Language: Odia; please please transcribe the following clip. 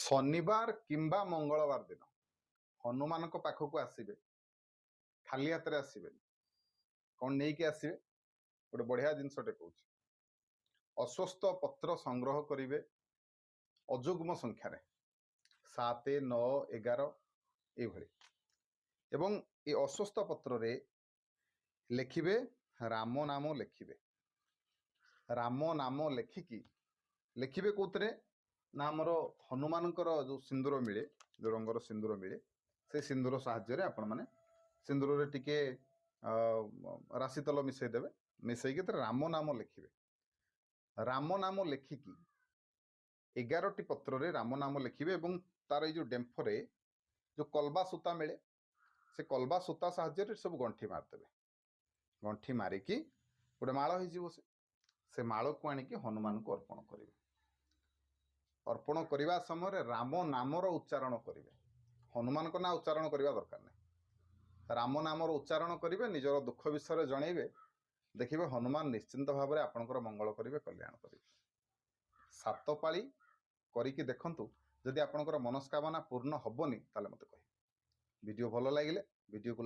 ଶନିବାର କିମ୍ବା ମଙ୍ଗଳବାର ଦିନ ହନୁମାନଙ୍କ ପାଖକୁ ଆସିବେ, ଖାଲି ହାତରେ ଆସିବେନି। କ'ଣ ନେଇକି ଆସିବେ? ଗୋଟେ ବଢିଆ ଜିନିଷଟେ କହୁଛି। ଅଶ୍ୱସ୍ଥ ପତ୍ର ସଂଗ୍ରହ କରିବେ ଅଯୁଗ୍ମ ସଂଖ୍ୟାରେ 7, 9, 11 ଏଇଭଳି, ଏବଂ ଏ ଅଶ୍ୱସ୍ଥ ପତ୍ରରେ ଲେଖିବେ ରାମ ନାମ ଲେଖିବେ। ରାମ ନାମ ଲେଖିବେ କୋଉଥିରେ ନା ଆମର ହନୁମାନଙ୍କର ଯୋଉ ସିନ୍ଦୁର ମିଳେ, ଯୋଉ ରଙ୍ଗର ସିନ୍ଦୁର ମିଳେ, ସେ ସିନ୍ଦୁର ସାହାଯ୍ୟରେ ଆପଣମାନେ ସିନ୍ଦୁରରେ ଟିକେ ରାଶି ତେଲ ମିଶାଇ ଦେବେ। ମିଶାଇକି ରାମ ନାମ ଲେଖିବେ। ରାମ ନାମ ଲେଖିକି 11ଟି ପତ୍ରରେ ରାମ ନାମ ଲେଖିବେ ଏବଂ ତାର ଏଇ ଯୋଉ ଡେମ୍ଫରେ ଯୋଉ କଲବା ସୂତା ମିଳେ, ସେ କଲବା ସୂତା ସାହାଯ୍ୟରେ ସବୁ ଗଣ୍ଠି ମାରିଦେବେ। ଗଣ୍ଠି ମାରିକି ଗୋଟେ ମାଳ ହେଇଯିବ। ସେ ମାଳକୁ ଆଣିକି ହନୁମାନଙ୍କୁ ଅର୍ପଣ କରିବେ। ଅର୍ପଣ କରିବା ସମୟରେ ରାମ ନାମର ଉଚ୍ଚାରଣ କରିବେ। ହନୁମାନଙ୍କ ନାଁ ଉଚ୍ଚାରଣ କରିବା ଦରକାର ନାହିଁ। ରାମ ନାମର ଉଚ୍ଚାରଣ କରିବେ, ନିଜର ଦୁଃଖ ବିଷୟରେ ଜଣେଇବେ। ଦେଖିବେ ହନୁମାନ ନିଶ୍ଚିନ୍ତ ଭାବରେ ଆପଣଙ୍କର ମଙ୍ଗଳ କରିବେ, କଲ୍ୟାଣ କରିବେ। 7 ପାଳି କରିକି ଦେଖନ୍ତୁ। ଯଦି ଆପଣଙ୍କର ମନସ୍କାମନା ପୂର୍ଣ୍ଣ ହବନି ତାହେଲେ ମୋତେ କହିବେ। ଭିଡ଼ିଓ ଭଲ ଲାଗିଲେ ଭିଡ଼ିଓକୁ